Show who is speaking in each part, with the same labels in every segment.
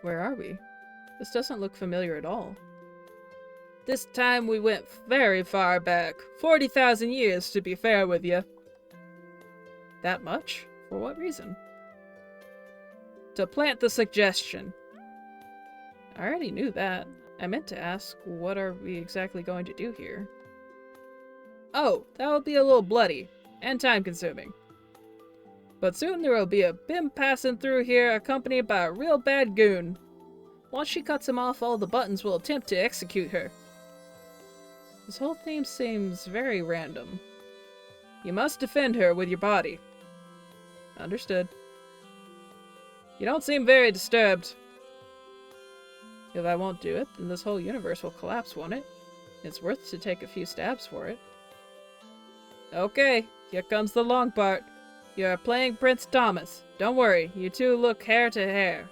Speaker 1: Where are we? This doesn't look familiar at all. This time we went very far back. 40,000 years, to be fair with you. That much? For what reason? To plant the suggestion. I already knew that. I meant to ask, what are we exactly going to do here? Oh, that will be a little bloody, and time-consuming. But soon there will be a bim passing through here accompanied by a real bad goon. Once she cuts him off, all the buttons will attempt to execute her. This whole theme seems very random. You must defend her with your body. Understood. You don't seem very disturbed. If I won't do it, then this whole universe will collapse, won't it? It's worth to take a few stabs for it. Okay, here comes the long part. You're playing Prince Thomas. Don't worry, you two look hair to hair.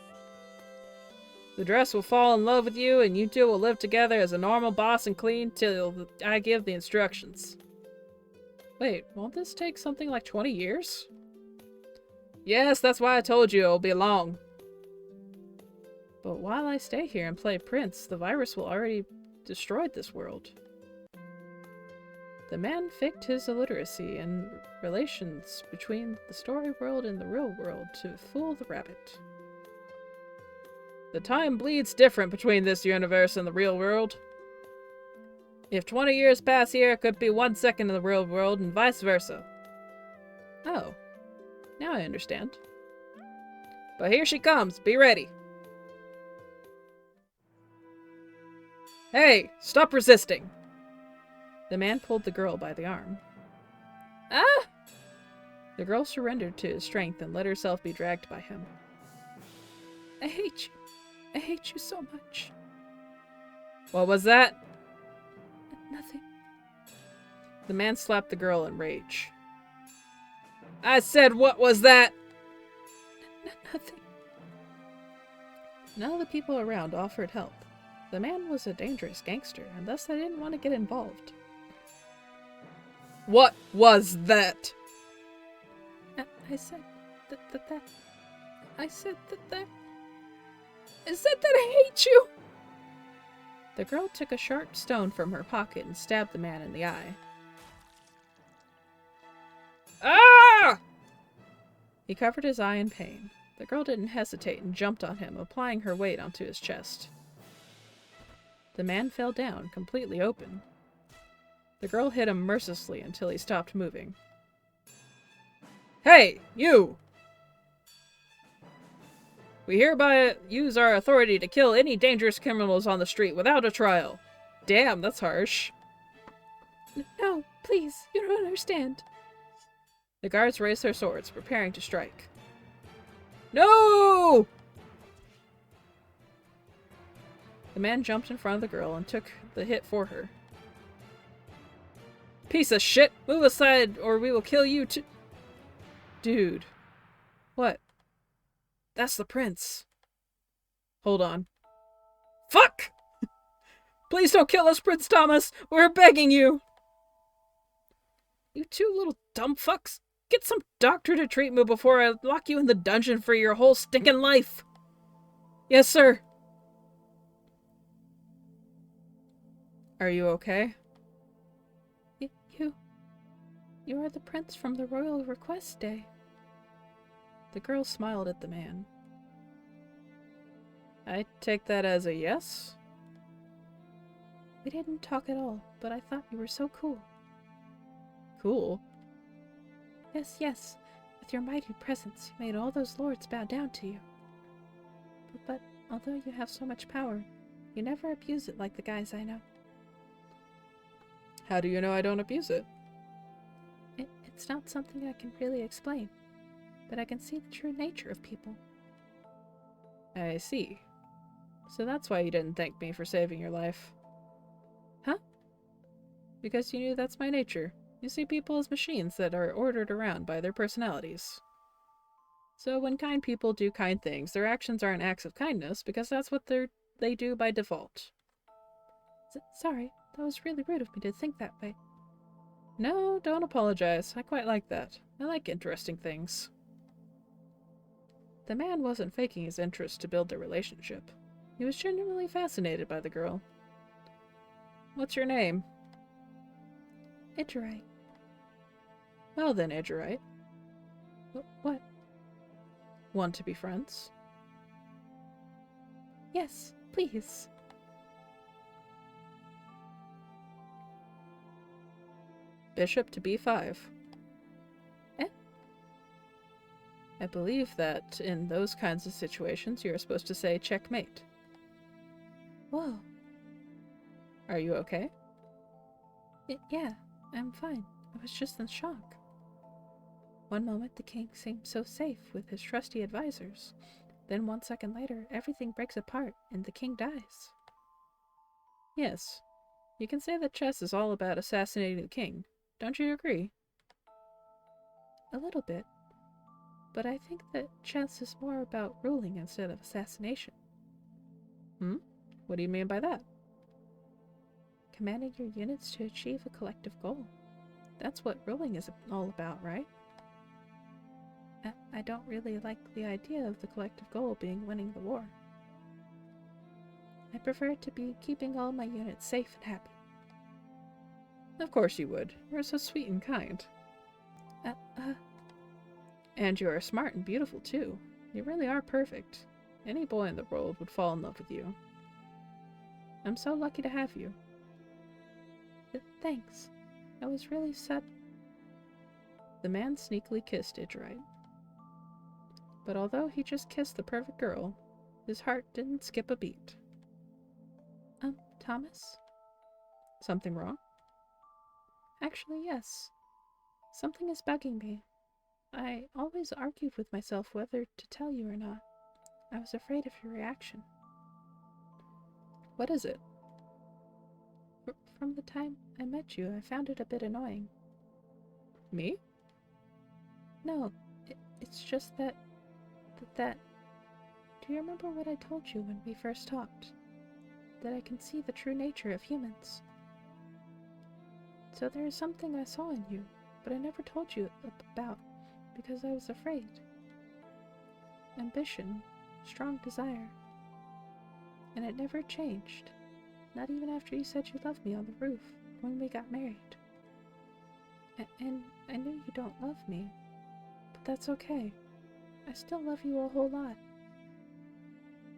Speaker 1: The dress will fall in love with you, and you two will live together as a normal boss and clean till I give the instructions. Wait, won't this take something like 20 years? Yes, that's why I told you it'll be long. But while I stay here and play Prince, the virus will already destroyed this world. The man faked his illiteracy and relations between the story world and the real world to fool the rabbit. The time bleeds different between this universe and the real world. If 20 years pass here, it could be 1 second in the real world, and vice versa. Oh, now I understand. But here she comes, be ready. Hey, stop resisting! The man pulled the girl by the arm. Ah! The girl surrendered to his strength and let herself be dragged by him. I hate you. I hate you so much. What was that? Nothing. The man slapped the girl in rage. I said, what was that? Nothing. None of the people around offered help. The man was a dangerous gangster, and thus they didn't want to get involved. What was that? I said that. I said that. I said that I hate you! The girl took a sharp stone from her pocket and stabbed the man in the eye. Ah! He covered his eye in pain. The girl didn't hesitate and jumped on him, applying her weight onto his chest. The man fell down, completely open. The girl hit him mercilessly until he stopped moving. Hey, you! We hereby use our authority to kill any dangerous criminals on the street without a trial. Damn, that's harsh. No, please, you don't understand. The guards raised their swords, preparing to strike. No! The man jumped in front of the girl and took the hit for her. Piece of shit! Move aside or we will kill you too! Dude. What? That's the prince. Hold on. Fuck! Please don't kill us, Prince Thomas! We're begging you! You two little dumb fucks! Get some doctor to treat me before I lock you in the dungeon for your whole stinking life! Yes, sir! Are you okay? You are the prince from the Royal Request Day. The girl smiled at the man. I take that as a yes? We didn't talk at all, but I thought you were so cool. Cool? Yes. With your mighty presence, you made all those lords bow down to you. But although you have so much power, you never abuse it like the guys I know. How do you know I don't abuse it? It's not something I can really explain, but I can see the true nature of people. I see. So that's why you didn't thank me for saving your life. Huh? Because you knew that's my nature. You see people as machines that are ordered around by their personalities. So when kind people do kind things, their actions aren't acts of kindness because that's what they do by default. Sorry, that was really rude of me to think that way. No, don't apologize. I quite like that. I like interesting things. The man wasn't faking his interest to build a relationship. He was genuinely fascinated by the girl. What's your name?
Speaker 2: Idgerite.
Speaker 1: Well then, Idgerite.
Speaker 2: What?
Speaker 1: Want to be friends?
Speaker 2: Yes, please.
Speaker 1: Bishop to b5.
Speaker 2: Eh?
Speaker 1: I believe that in those kinds of situations you're supposed to say checkmate.
Speaker 2: Whoa.
Speaker 1: Are you okay?
Speaker 2: Yeah, I'm fine. I was just in shock. One moment the king seemed so safe with his trusty advisors. Then 1 second later, everything breaks apart and the king dies.
Speaker 1: Yes. You can say that chess is all about assassinating the king. Don't you agree?
Speaker 2: A little bit. But I think that chess is more about ruling instead of assassination.
Speaker 1: What do you mean by that?
Speaker 2: Commanding your units to achieve a collective goal. That's what ruling is all about, right? I don't really like the idea of the collective goal being winning the war. I prefer it to be keeping all my units safe and happy.
Speaker 1: Of course you would. You're so sweet and kind. And you are smart and beautiful, too. You really are perfect. Any boy in the world would fall in love with you. I'm so lucky to have you.
Speaker 2: Thanks. I was really sad.
Speaker 1: The man sneakily kissed Idgerite. But although he just kissed the perfect girl, his heart didn't skip a beat.
Speaker 2: Thomas?
Speaker 1: Something wrong?
Speaker 2: Actually, yes. Something is bugging me. I always argued with myself whether to tell you or not. I was afraid of your reaction.
Speaker 1: What is it?
Speaker 2: From the time I met you, I found it a bit annoying.
Speaker 1: Me?
Speaker 2: No, it's just that... Do you remember what I told you when we first talked? That I can see the true nature of humans. So there is something I saw in you, but I never told you about because I was afraid. Ambition, strong desire. And it never changed, not even after you said you loved me on the roof when we got married. And I knew you don't love me, but that's okay. I still love you a whole lot.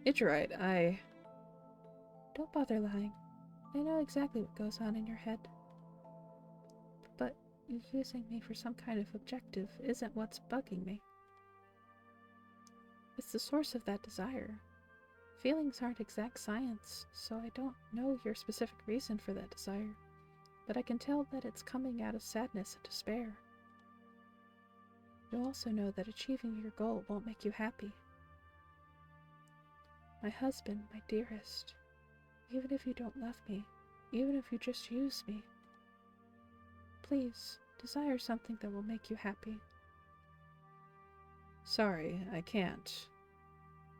Speaker 1: Idgerite, I...
Speaker 2: Don't bother lying. I know exactly what goes on in your head. But using me for some kind of objective isn't what's bugging me. It's the source of that desire. Feelings aren't exact science, so I don't know your specific reason for that desire, but I can tell that it's coming out of sadness and despair. You also know that achieving your goal won't make you happy. My husband, my dearest, even if you don't love me, even if you just use me, please, desire something that will make you happy.
Speaker 1: Sorry, I can't.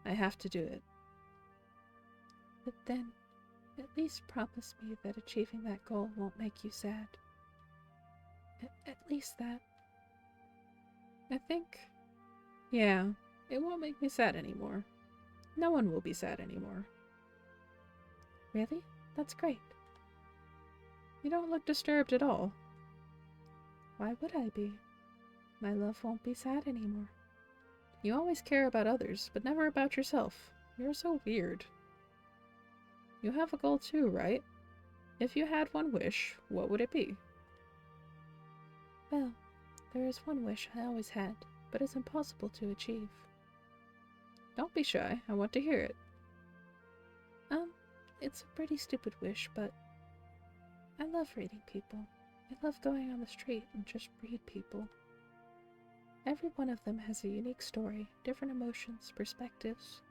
Speaker 1: I have to do it.
Speaker 2: But then, at least promise me that achieving that goal won't make you sad. At least that.
Speaker 1: I think... Yeah, it won't make me sad anymore. No one will be sad anymore.
Speaker 2: Really? That's great.
Speaker 1: You don't look disturbed at all.
Speaker 2: Why would I be? My love won't be sad anymore.
Speaker 1: You always care about others, but never about yourself. You're so weird. You have a goal too, right? If you had one wish, what would it be?
Speaker 2: Well, there is one wish I always had, but it's impossible to achieve.
Speaker 1: Don't be shy. I want to hear it.
Speaker 2: It's a pretty stupid wish, but I love reading people. I love going on the street and just read people. Every one of them has a unique story, different emotions, perspectives.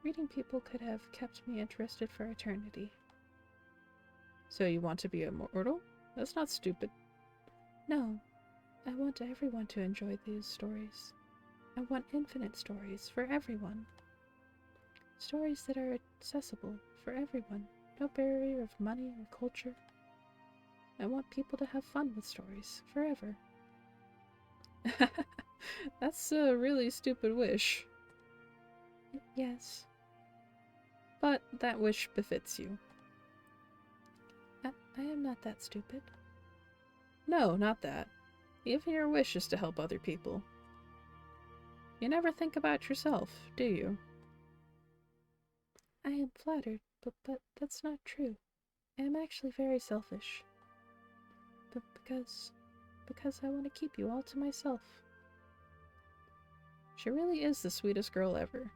Speaker 2: Reading people could have kept me interested for eternity.
Speaker 1: So you want to be immortal? That's not stupid.
Speaker 2: No, I want everyone to enjoy these stories. I want infinite stories for everyone. Stories that are accessible for everyone, no barrier of money or culture. I want people to have fun with stories forever.
Speaker 1: That's a really stupid wish.
Speaker 2: Yes.
Speaker 1: But that wish befits you.
Speaker 2: I am not that stupid.
Speaker 1: No, not that. Even your wish is to help other people. You never think about yourself, do you?
Speaker 2: I am flattered, but that's not true. I am actually very selfish. But because I want to keep you all to myself.
Speaker 1: She really is the sweetest girl ever.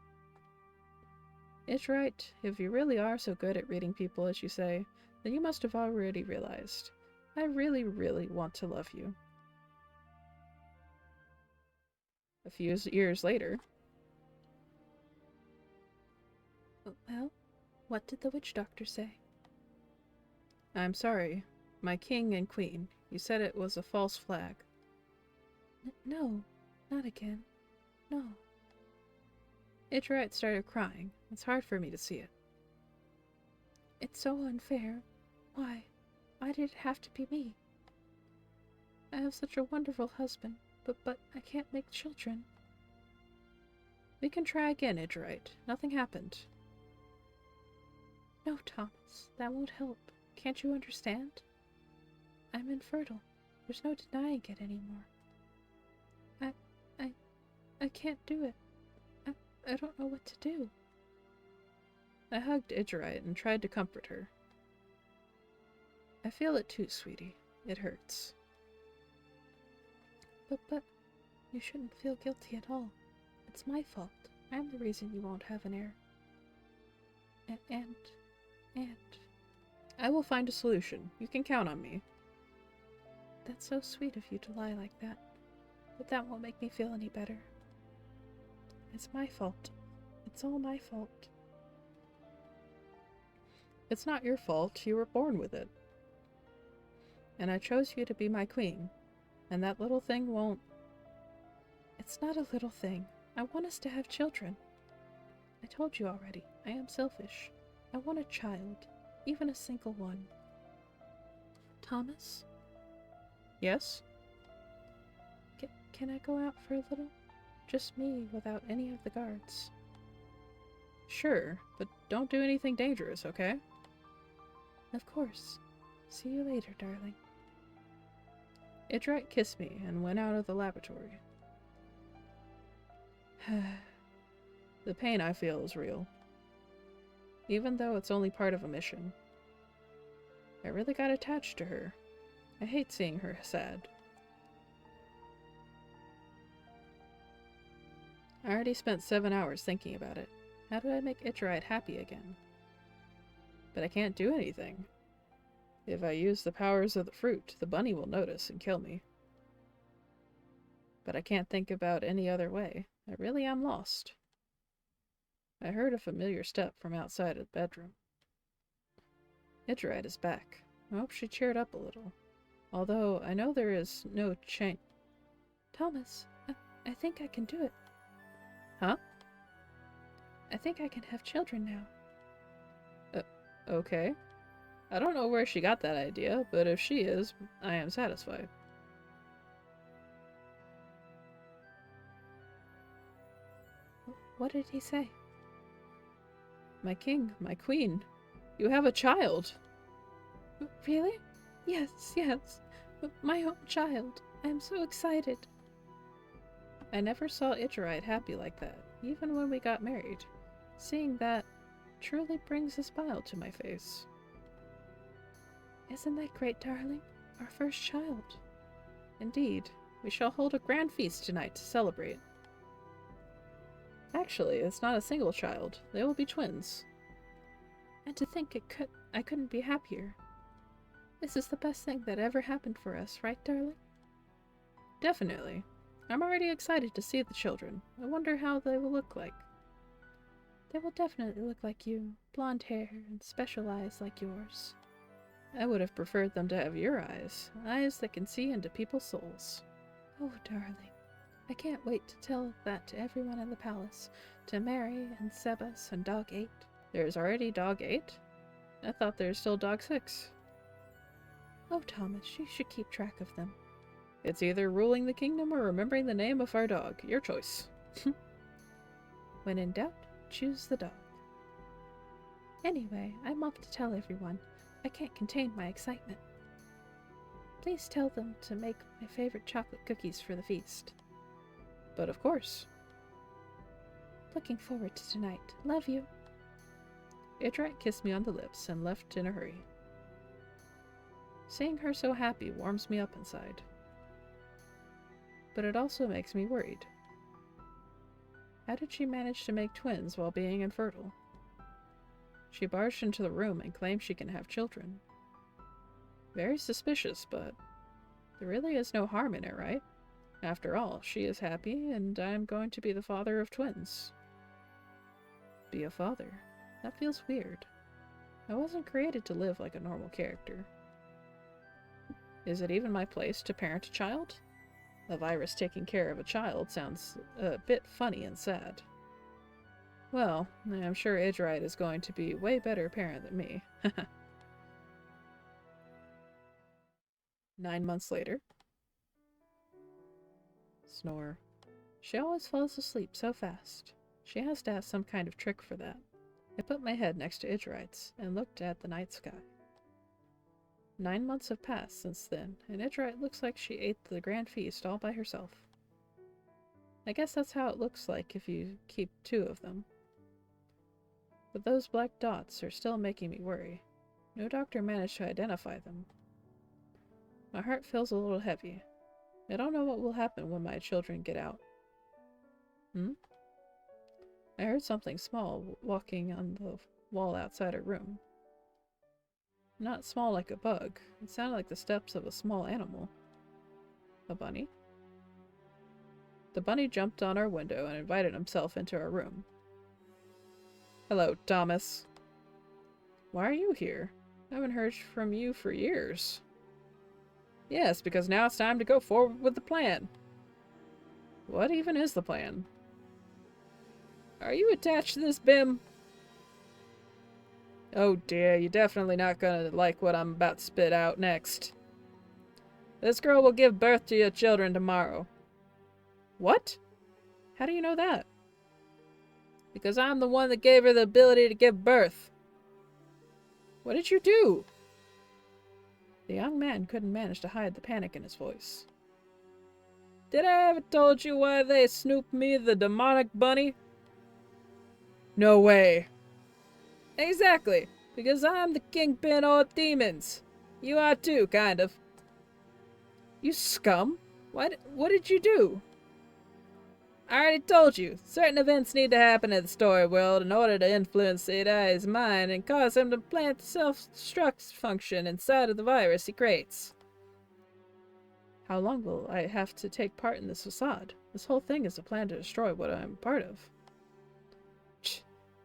Speaker 1: It's right, if you really are so good at reading people as you say, then you must have already realized. I really, really want to love you. A few years later.
Speaker 2: Well, what did the witch doctor say?
Speaker 1: I'm sorry, my king and queen. You said it was a false flag.
Speaker 2: No, not again. No.
Speaker 1: Idrite started crying. It's hard for me to see it.
Speaker 2: It's so unfair. Why? Why did it have to be me? I have such a wonderful husband, but I can't make children.
Speaker 1: We can try again, Idrite. Nothing happened.
Speaker 2: No, Thomas, that won't help. Can't you understand? I'm infertile. There's no denying it anymore. I can't do it. I don't know what to do.
Speaker 1: I hugged Idrite and tried to comfort her. I feel it too, sweetie. It hurts.
Speaker 2: But, you shouldn't feel guilty at all. It's my fault. I'm the reason you won't have an heir. And...
Speaker 1: I will find a solution. You can count on me.
Speaker 2: That's so sweet of you to lie like that. But that won't make me feel any better. It's my fault. It's all my fault.
Speaker 1: It's not your fault. You were born with it. And I chose you to be my queen. And that little thing won't...
Speaker 2: It's not a little thing. I want us to have children. I told you already. I am selfish. I want a child. Even a single one. Thomas?
Speaker 1: Yes?
Speaker 2: Can I go out for a little? Just me, without any of the guards.
Speaker 1: Sure, but don't do anything dangerous, okay?
Speaker 2: Of course. See you later, darling.
Speaker 1: Idrite kissed me and went out of the laboratory. The pain I feel is real. Even though it's only part of a mission. I really got attached to her. I hate seeing her sad. I already spent 7 hours thinking about it. How do I make Idrite happy again? But I can't do anything. If I use the powers of the fruit, the bunny will notice and kill me. But I can't think about any other way. I really am lost. I heard a familiar step from outside of the bedroom. Idrite is back. I hope she cheered up a little. Although I know there is no change.
Speaker 2: Thomas, I think I can do it.
Speaker 1: Huh?
Speaker 2: I think I can have children now.
Speaker 1: Okay. I don't know where she got that idea, but if she is, I am satisfied.
Speaker 2: What did he say?
Speaker 1: My king, my queen, you have a child!
Speaker 2: Really? Yes. My own child. I am so excited.
Speaker 1: I never saw Idrite happy like that, even when we got married. Seeing that truly brings a smile to my face.
Speaker 2: Isn't that great, darling? Our first child.
Speaker 1: Indeed. We shall hold a grand feast tonight to celebrate. Actually, it's not a single child. They will be twins.
Speaker 2: And to think I couldn't be happier. This is the best thing that ever happened for us, right, darling?
Speaker 1: Definitely. I'm already excited to see the children. I wonder how they will look like.
Speaker 2: They will definitely look like you. Blonde hair and special eyes like yours.
Speaker 1: I would have preferred them to have your eyes. Eyes that can see into people's souls.
Speaker 2: Oh, darling. I can't wait to tell that to everyone in the palace. To Mary and Sebas and Dog 8.
Speaker 1: There's already Dog 8? I thought there's still Dog 6.
Speaker 2: Oh, Thomas, you should keep track of them.
Speaker 1: It's either ruling the kingdom or remembering the name of our dog. Your choice.
Speaker 2: When in doubt, choose the dog. Anyway, I'm off to tell everyone. I can't contain my excitement. Please tell them to make my favorite chocolate cookies for the feast.
Speaker 1: But of course.
Speaker 2: Looking forward to tonight. Love you.
Speaker 1: Idrite kissed me on the lips and left in a hurry. Seeing her so happy warms me up inside. But it also makes me worried. How did she manage to make twins while being infertile? She barged into the room and claimed she can have children. Very suspicious, but there really is no harm in it, right? After all, she is happy, and I'm going to be the father of twins. Be a father. That feels weird. I wasn't created to live like a normal character. Is it even my place to parent a child? A virus taking care of a child sounds a bit funny and sad. Well, I'm sure Idrite is going to be a way better parent than me. 9 months later. Snore. She always falls asleep so fast. She has to have some kind of trick for that. I put my head next to Idrite's and looked at the night sky. 9 months have passed since then, and Idrite looks like she ate the grand feast all by herself. I guess that's how it looks like if you keep 2 of them. But those black dots are still making me worry. No doctor managed to identify them. My heart feels a little heavy. I don't know what will happen when my children get out. I heard something small walking on the wall outside her room. Not small like a bug. It sounded like the steps of a small animal. A bunny? The bunny jumped on our window and invited himself into our room. Hello, Thomas. Why are you here? I haven't heard from you for years. Yes, because now it's time to go forward with the plan. What even is the plan? Are you attached to this Bim? Oh dear, you're definitely not gonna like what I'm about to spit out next. This girl will give birth to your children tomorrow. What? How do you know that? Because I'm the one that gave her the ability to give birth. What did you do? The young man couldn't manage to hide the panic in his voice. Did I ever told you why they snooped me, the demonic bunny? No way. Exactly, because I'm the kingpin of demons. You are too, kind of. You scum? What did you do? I already told you, certain events need to happen in the story world in order to influence Idai's mind and cause him to plant the self-destruct function inside of the virus he creates. How long will I have to take part in this facade? This whole thing is a plan to destroy what I am a part of.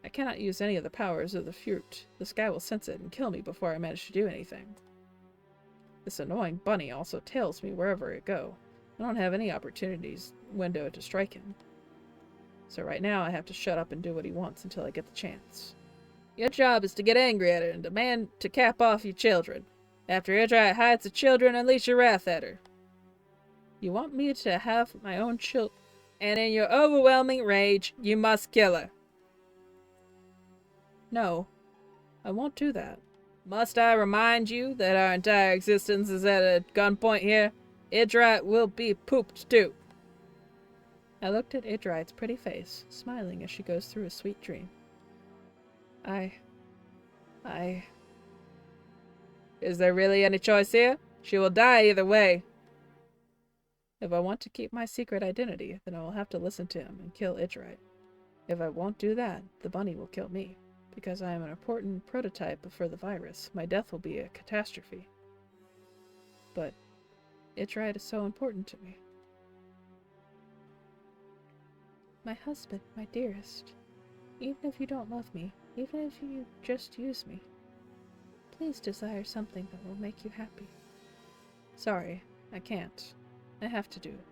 Speaker 1: I cannot use any of the powers of the fruit. This guy will sense it and kill me before I manage to do anything. This annoying bunny also tails me wherever I go. I don't have any opportunities window to strike him. So right now I have to shut up and do what he wants until I get the chance. Your job is to get angry at her and demand to cap off your children. After Idrite hides the children, unleash your wrath at her. You want me to have my own children, and in your overwhelming rage, you must kill her. No, I won't do that. Must I remind you that our entire existence is at a gunpoint here? Idrite will be pooped too. I looked at Idrite's pretty face, smiling as she goes through a sweet dream. Is there really any choice here? She will die either way. If I want to keep my secret identity, then I will have to listen to him and kill Idrite. If I won't do that, the bunny will kill me. Because I am an important prototype for the virus, my death will be a catastrophe. But Idrite is so important to me. My husband, my dearest, even if you don't love me, even if you just use me, please desire something that will make you happy. Sorry, I can't. I have to do it.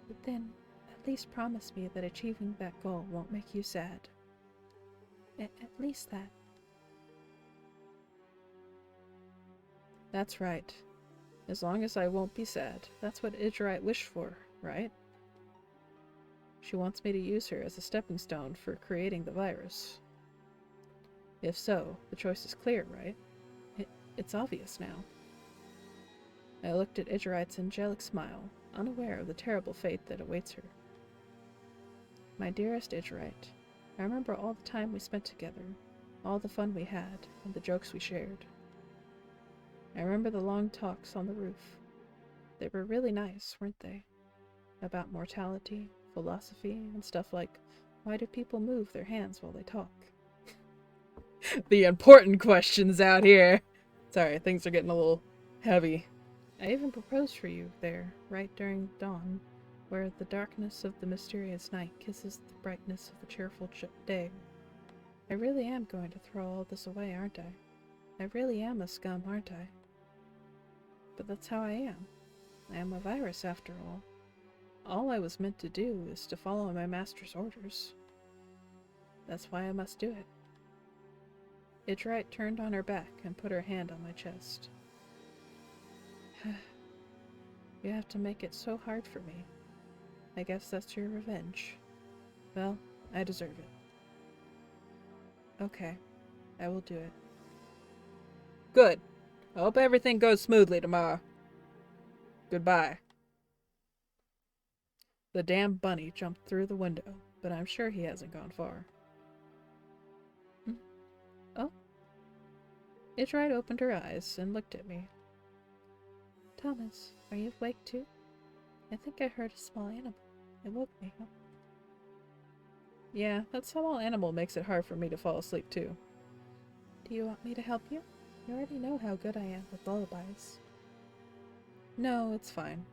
Speaker 1: But then, at least promise me that achieving that goal won't make you sad. At least that. That's right. As long as I won't be sad. That's what Idrite wished for, right? She wants me to use her as a stepping stone for creating the virus. If so, the choice is clear, right? It's obvious now. I looked at Idrite's angelic smile, unaware of the terrible fate that awaits her. My dearest Idrite, I remember all the time we spent together, all the fun we had, and the jokes we shared. I remember the long talks on the roof. They were really nice, weren't they? About mortality, philosophy, and stuff like, why do people move their hands while they talk? The important questions out here. Sorry, things are getting a little heavy. I even proposed for you there, right during dawn, where the darkness of the mysterious night kisses the brightness of the cheerful day. I really am going to throw all this away, aren't I? I really am a scum, aren't I? But that's how I am. I am a virus, after all. All I was meant to do is to follow my master's orders. That's why I must do it. Idrite turned on her back and put her hand on my chest. You have to make it so hard for me. I guess that's your revenge. Well, I deserve it. Okay, I will do it. Good. I hope everything goes smoothly tomorrow. Goodbye. The damn bunny jumped through the window, but I'm sure he hasn't gone far. Oh? Idrite opened her eyes and looked at me. Thomas, are you awake too? I think I heard a small animal. It woke me up. Yeah, that small animal makes it hard for me to fall asleep too. Do you want me to help you? You already know how good I am with lullabies. No, it's fine.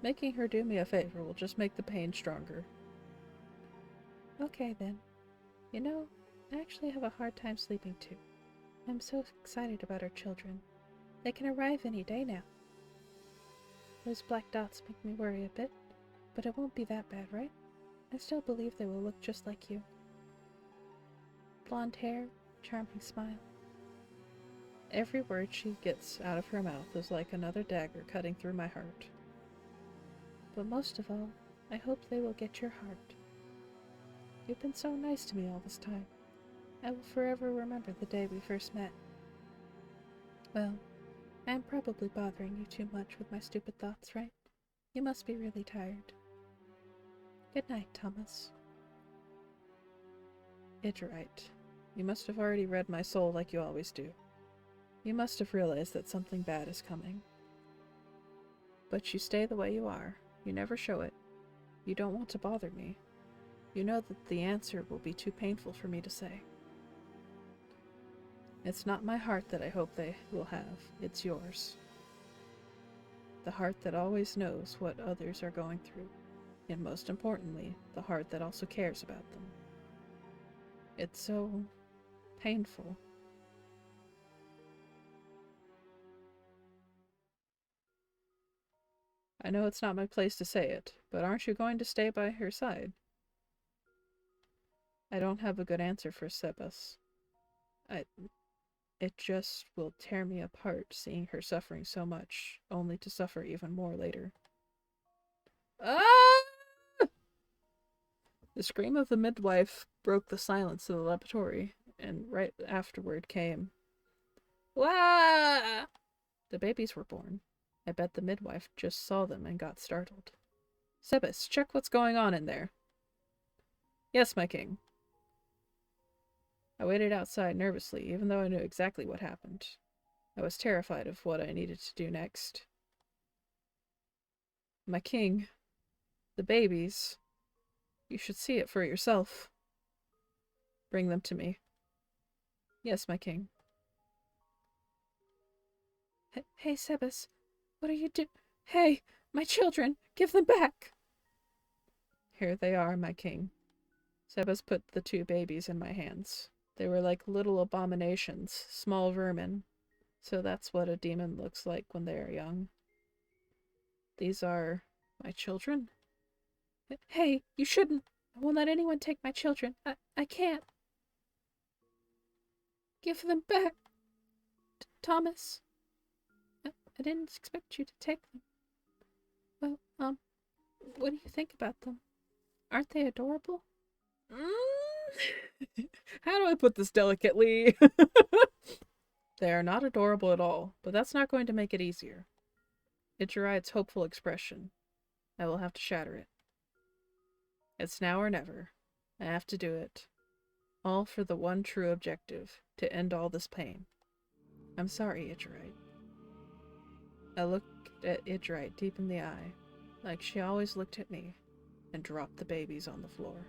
Speaker 1: Making her do me a favor will just make the pain stronger. Okay then. You know, I actually have a hard time sleeping too. I'm so excited about our children. They can arrive any day now. Those black dots make me worry a bit, but it won't be that bad, right? I still believe they will look just like you. Blonde hair, charming smile. Every word she gets out of her mouth is like another dagger cutting through my heart. But most of all, I hope they will get your heart. You've been so nice to me all this time. I will forever remember the day we first met. Well, I am probably bothering you too much with my stupid thoughts, right? You must be really tired. Good night, Thomas. Idrite, you must have already read my soul like you always do. You must have realized that something bad is coming. But you stay the way you are. You never show it. You don't want to bother me. You know that the answer will be too painful for me to say. It's not my heart that I hope they will have. It's yours. The heart that always knows what others are going through. And most importantly, the heart that also cares about them. It's so painful. I know it's not my place to say it, but aren't you going to stay by her side? I don't have a good answer for Sebas. It just will tear me apart seeing her suffering so much, only to suffer even more later. Ah! The scream of the midwife broke the silence of the laboratory, and right afterward came, "Wah!" The babies were born. I bet the midwife just saw them and got startled. Sebas, check what's going on in there. Yes, my king. I waited outside nervously, even though I knew exactly what happened. I was terrified of what I needed to do next. My king, the babies. You should see it for yourself. Bring them to me. Yes, my king. Hey, Sebas, what are you doing? Hey, my children, give them back! Here they are, my king. Sebas put the two babies in my hands. They were like little abominations, small vermin. So that's what a demon looks like when they are young. These are my children? Hey, you shouldn't. I won't let anyone take my children. I can't. Give them back. Thomas. I didn't expect you to take them. Well,
Speaker 2: What do you think about them? Aren't they adorable?
Speaker 1: How do I put this delicately? They are not adorable at all, but that's not going to make it easier. Ichirite's hopeful expression. I will have to shatter it. It's now or never. I have to do it. All for the one true objective, to end all this pain. I'm sorry, Ichirite. I looked at Ichirite deep in the eye, like she always looked at me, and dropped the babies on the floor.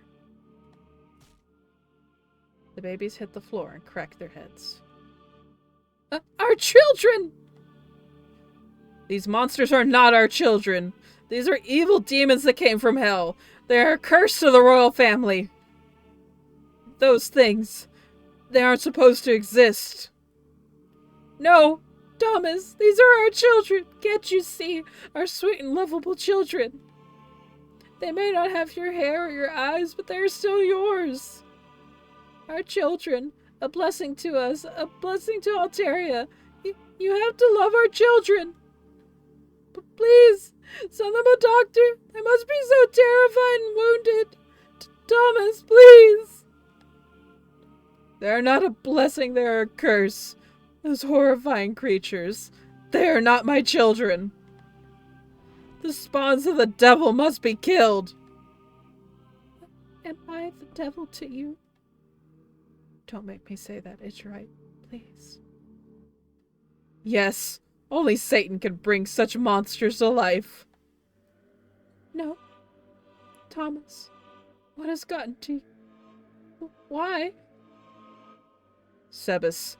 Speaker 1: The babies hit the floor and cracked their heads. Our children! These monsters are not our children. These are evil demons that came from hell. They are a curse to the royal family. Those things, they aren't supposed to exist. No, Thomas, these are our children. Can't you see? Our sweet and lovable children. They may not have your hair or your eyes, but they are still yours. Our children, a blessing to us, a blessing to Alteria. You have to love our children. But please, send them a doctor. They must be so terrified and wounded. Thomas, please. They're not a blessing, they're a curse. Those horrifying creatures. They are not my children. The spawns of the devil must be killed.
Speaker 2: Am I the devil to you? Don't make me say that, Ichirite, please.
Speaker 1: Yes, only Satan can bring such monsters to life.
Speaker 2: No. Thomas, what has gotten to you? Why?
Speaker 1: Sebas,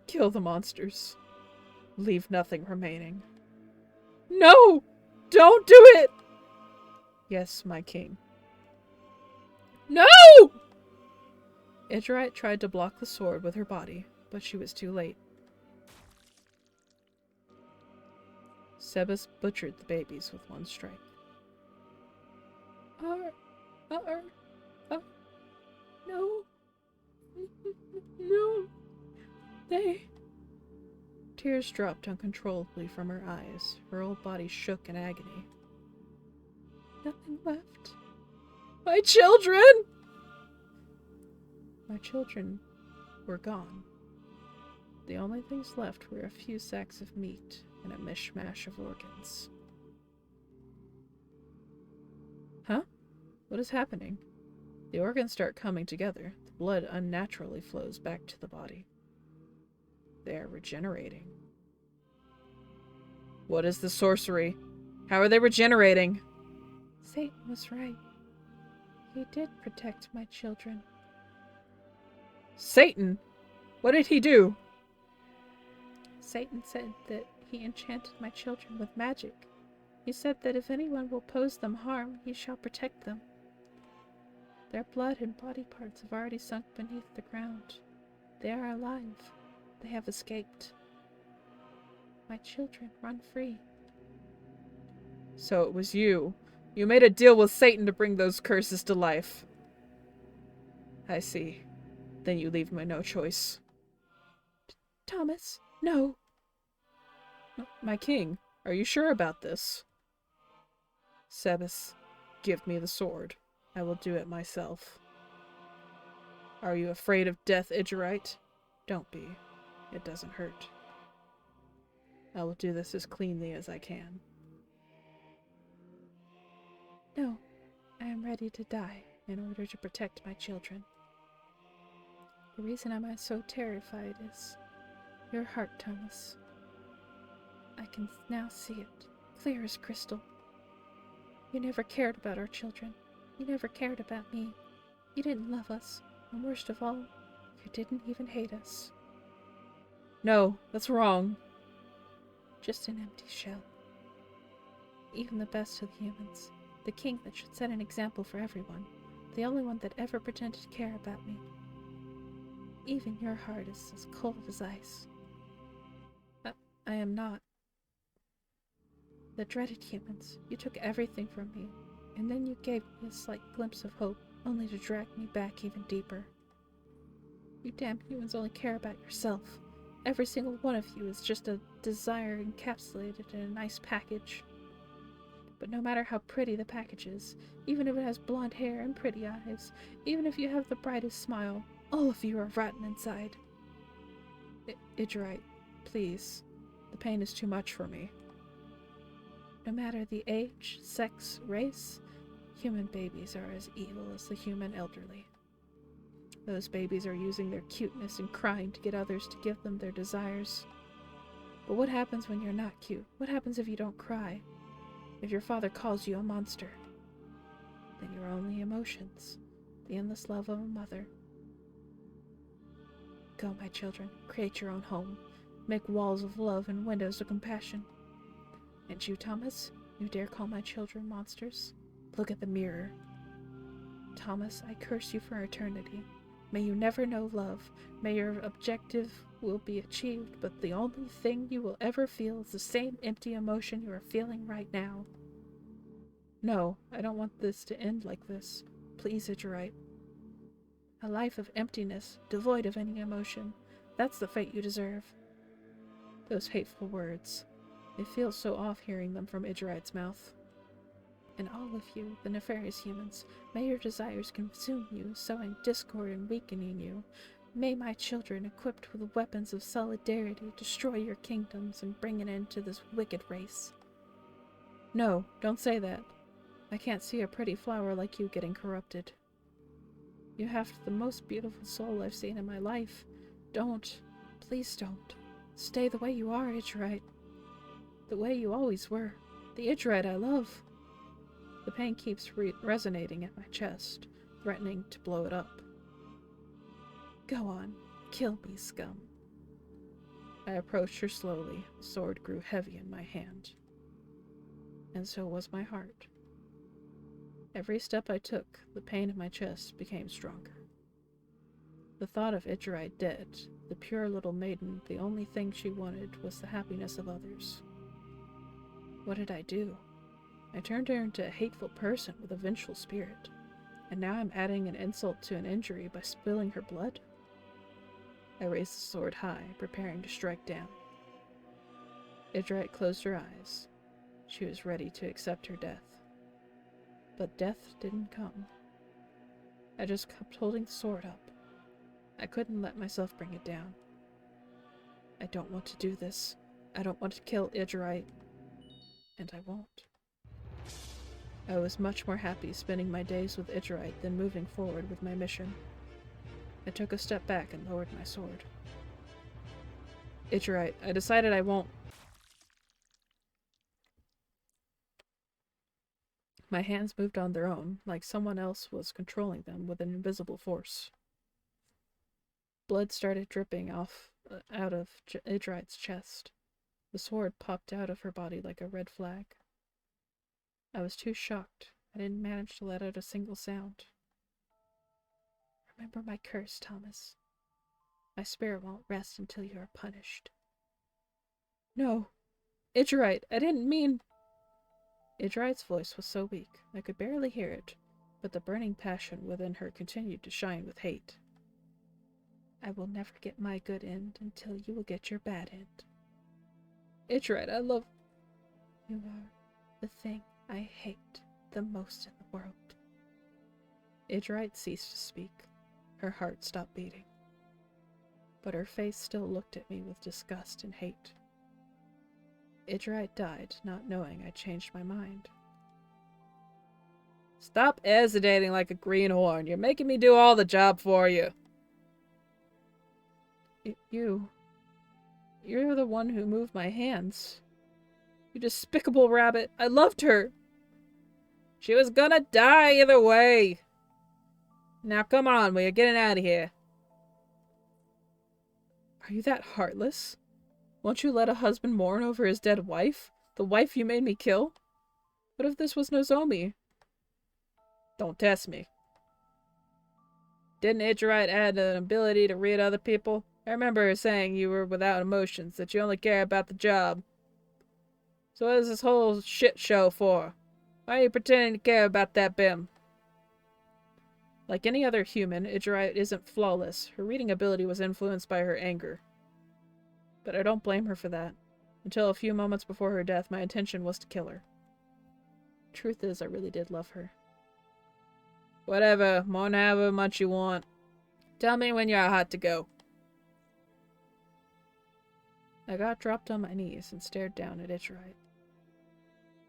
Speaker 1: kill the monsters. Leave nothing remaining. No! Don't do it! Yes, my king. No! Ichirite tried to block the sword with her body, but she was too late. Sebas butchered the babies with one strike.
Speaker 2: No. No. They...
Speaker 1: Tears dropped uncontrollably from her eyes. Her whole body shook in agony.
Speaker 2: Nothing left.
Speaker 1: My children! My children were gone. The only things left were a few sacks of meat and a mishmash of organs. Huh? What is happening? The organs start coming together. The blood unnaturally flows back to the body. They are regenerating. What is the sorcery? How are they regenerating?
Speaker 2: Satan was right. He did protect my children.
Speaker 1: Satan? What did he do?
Speaker 2: Satan said that he enchanted my children with magic. He said that if anyone will pose them harm, he shall protect them. Their blood and body parts have already sunk beneath the ground. They are alive. They have escaped. My children run free.
Speaker 1: So it was you. You made a deal with Satan to bring those curses to life. I see. Then you leave me no choice.
Speaker 2: Thomas, no.
Speaker 1: My king, are you sure about this? Sebas, give me the sword. I will do it myself. Are you afraid of death, Ichirite? Don't be. It doesn't hurt. I will do this as cleanly as I can.
Speaker 2: No, I am ready to die in order to protect my children. The reason I'm so terrified is your heart, Thomas. I can now see it, clear as crystal. You never cared about our children. You never cared about me. You didn't love us, and worst of all, you didn't even hate us.
Speaker 1: No, that's wrong.
Speaker 2: Just an empty shell. Even the best of the humans, the king that should set an example for everyone, the only one that ever pretended to care about me. Even your heart is as cold as ice. I am not. The dreaded humans, you took everything from me, and then you gave me a slight glimpse of hope, only to drag me back even deeper. You damn humans only care about yourself. Every single one of you is just a desire encapsulated in a nice package. But no matter how pretty the package is, even if it has blonde hair and pretty eyes, even if you have the brightest smile, all of you are rotten inside. Idrite, please. The pain is too much for me. No matter the age, sex, race, human babies are as evil as the human elderly. Those babies are using their cuteness and crying to get others to give them their desires. But what happens when you're not cute? What happens if you don't cry? If your father calls you a monster? Then you're only emotions, the endless love of a mother. Go, my children, create your own home. Make walls of love and windows of compassion. And you, Thomas, you dare call my children monsters? Look at the mirror. Thomas, I curse you for eternity. May you never know love. May your objective will be achieved, but the only thing you will ever feel is the same empty emotion you are feeling right now. No, I don't want this to end like this. Please, Idrite. A life of emptiness, devoid of any emotion. That's the fate you deserve. Those hateful words. It feels so off hearing them from Idrite's mouth. And all of you, the nefarious humans, may your desires consume you, sowing discord and weakening you. May my children, equipped with weapons of solidarity, destroy your kingdoms and bring an end to this wicked race. No, don't say that. I can't see a pretty flower like you getting corrupted. You have the most beautiful soul I've seen in my life. Don't. Please don't. Stay the way you are, Idrite. The way you always were. The Idrite I love. The pain keeps resonating at my chest, threatening to blow it up. Go on. Kill me, scum. I approached her slowly. The sword grew heavy in my hand. And so was my heart. Every step I took, the pain in my chest became stronger. The thought of Idrite dead, the pure little maiden, the only thing she wanted was the happiness of others. What did I do? I turned her into a hateful person with a vengeful spirit, and now I'm adding an insult to an injury by spilling her blood? I raised the sword high, preparing to strike down. Idrite closed her eyes. She was ready to accept her death. But death didn't come. I just kept holding the sword up. I couldn't let myself bring it down. I don't want to do this. I don't want to kill Idrite. And I won't. I was much more happy spending my days with Idrite than moving forward with my mission. I took a step back and lowered my sword. Idrite, I decided I won't. My hands moved on their own, like someone else was controlling them with an invisible force. Blood started dripping out of Idrite's chest. The sword popped out of her body like a red flag. I was too shocked. I didn't manage to let out a single sound. Remember my curse, Thomas. My spirit won't rest until you are punished. No. Idrite, I didn't mean... Idrite's voice was so weak, I could barely hear it, but the burning passion within her continued to shine with hate. I will never get my good end until you will get your bad end. Idrite, I love... You are the thing I hate the most in the world. Idrite ceased to speak. Her heart stopped beating. But her face still looked at me with disgust and hate. Idrite died, not knowing I changed my mind. Stop hesitating like a greenhorn. You're making me do all the job for you. You're the one who moved my hands. You despicable rabbit. I loved her. She was gonna die either way. Now come on, we're getting out of here. Are you that heartless? Won't you let a husband mourn over his dead wife? The wife you made me kill? What if this was Nozomi? Don't test me. Didn't Idrite add an ability to read other people? I remember her saying you were without emotions, that you only care about the job. So what is this whole shit show for? Why are you pretending to care about that Bim? Like any other human, Idrite isn't flawless. Her reading ability was influenced by her anger. But I don't blame her for that. Until a few moments before her death, my intention was to kill her.
Speaker 1: Truth is, I really did love her. Whatever, more than however much you want. Tell me when you're hot to go. I got dropped on my knees and stared down at Ichirite.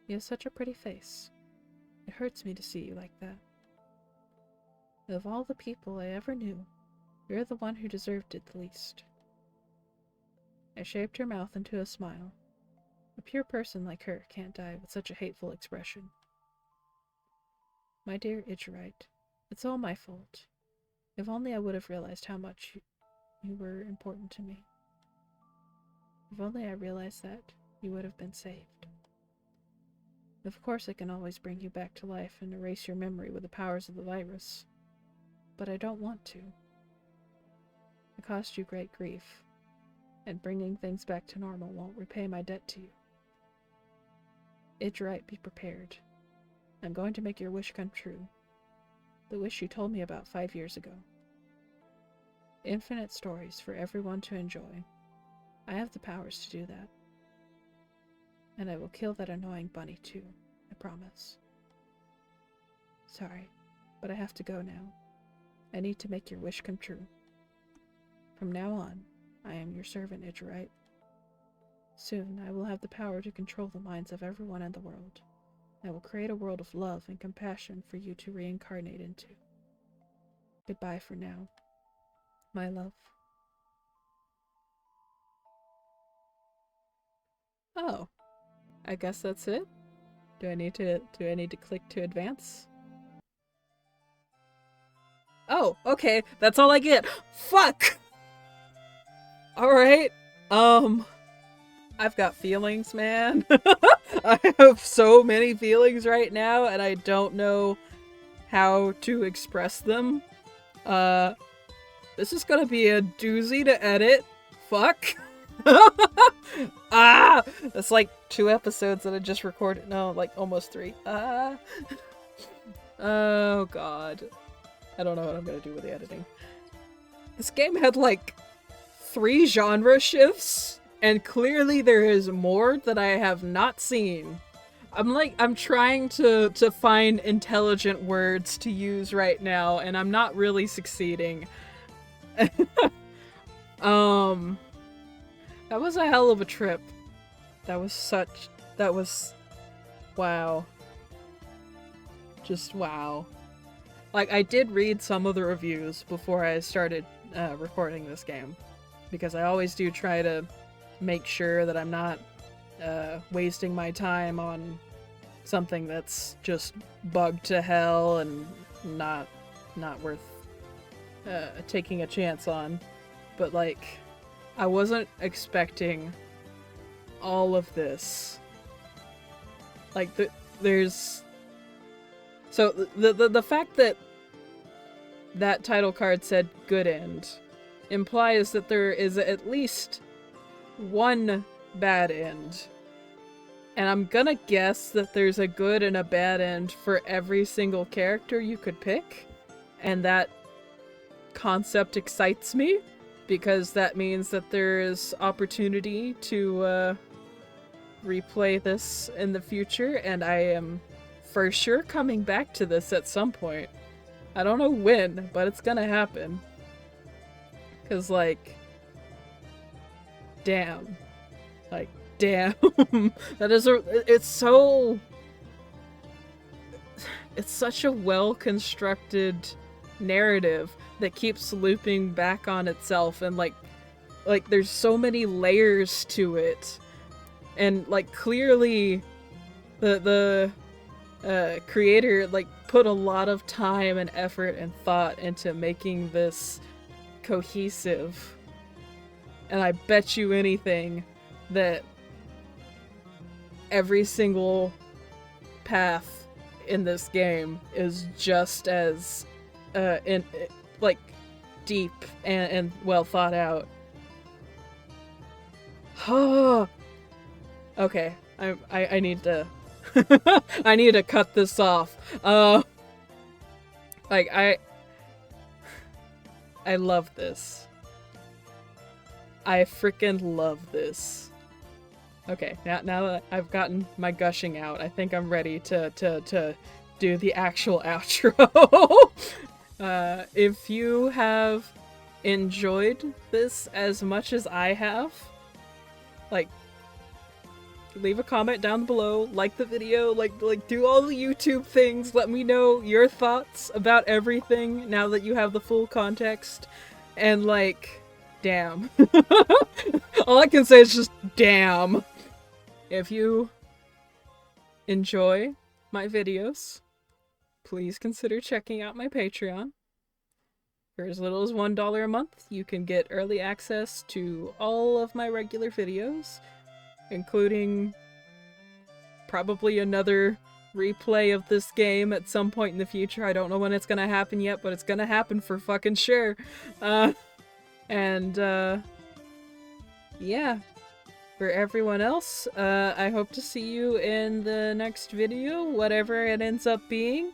Speaker 1: You have such a pretty face. It hurts me to see you like that. Of all the people I ever knew, you're the one who deserved it the least. I shaped her mouth into a smile. A pure person like her can't die with such a hateful expression. My dear Ichirite, it's all my fault. If only I would have realized how much you were important to me. If only I realized that, you would have been saved. Of course I can always bring you back to life and erase your memory with the powers of the virus. But I don't want to. It caused you great grief, and bringing things back to normal won't repay my debt to you. Ichirite, be prepared. I'm going to make your wish come true. The wish you told me about 5 years ago. Infinite stories for everyone to enjoy. I have the powers to do that. And I will kill that annoying bunny too, I promise. Sorry, but I have to go now. I need to make your wish come true. From now on, I am your servant, Ichirite. Soon, I will have the power to control the minds of everyone in the world. I will create a world of love and compassion for you to reincarnate into. Goodbye for now, my love. Oh, I guess that's it? Do I need to click to advance? Oh, okay, that's all I get. Fuck! Alright, I've got feelings, man. I have so many feelings right now, and I don't know how to express them. This is gonna be a doozy to edit. Fuck. Ah! That's like 2 episodes that I just recorded. No, like almost 3. Oh god. I don't know what I'm gonna do with the editing. This game had like 3 genre shifts, and clearly there is more that I have not seen. I'm trying to find intelligent words to use right now, and I'm not really succeeding. That was a hell of a trip. That was wow. Just wow. Like, I did read some of the reviews before I started recording this game, because I always do try to make sure that I'm not wasting my time on something that's just bugged to hell and not worth taking a chance on. But like, I wasn't expecting all of this. Like, there's so the fact that that title card said good end implies that there is at least one bad end. And I'm gonna guess that there's a good and a bad end for every single character you could pick. And that concept excites me, because that means that there is opportunity to replay this in the future, and I am for sure coming back to this at some point. I don't know when, but it's gonna happen. 'Cause, like, damn. Like, damn. It's such a well-constructed narrative that keeps looping back on itself, and like there's so many layers to it. And like, clearly the creator like put a lot of time and effort and thought into making this cohesive. And I bet you anything that every single path in this game is just as like deep and well thought out. Okay, I need to I need to cut this off. Like, I love this. I freaking love this. Okay, now that I've gotten my gushing out, I think I'm ready to do the actual outro. If you have enjoyed this as much as I have, like, leave a comment down below, like the video, like do all the YouTube things, let me know your thoughts about everything now that you have the full context, and like, damn. All I can say is just damn. If you enjoy my videos, please consider checking out my Patreon. For as little as $1 a month, you can get early access to all of my regular videos, including probably another replay of this game at some point in the future. I don't know when it's gonna happen yet, but it's gonna happen for fucking sure. Yeah. For everyone else, I hope to see you in the next video, whatever it ends up being.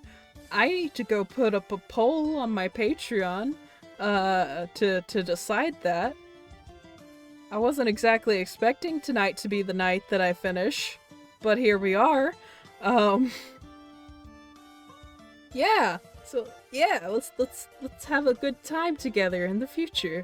Speaker 1: I need to go put up a poll on my Patreon, to decide that. I wasn't exactly expecting tonight to be the night that I finish, but here we are. Yeah. So, yeah, let's have a good time together in the future.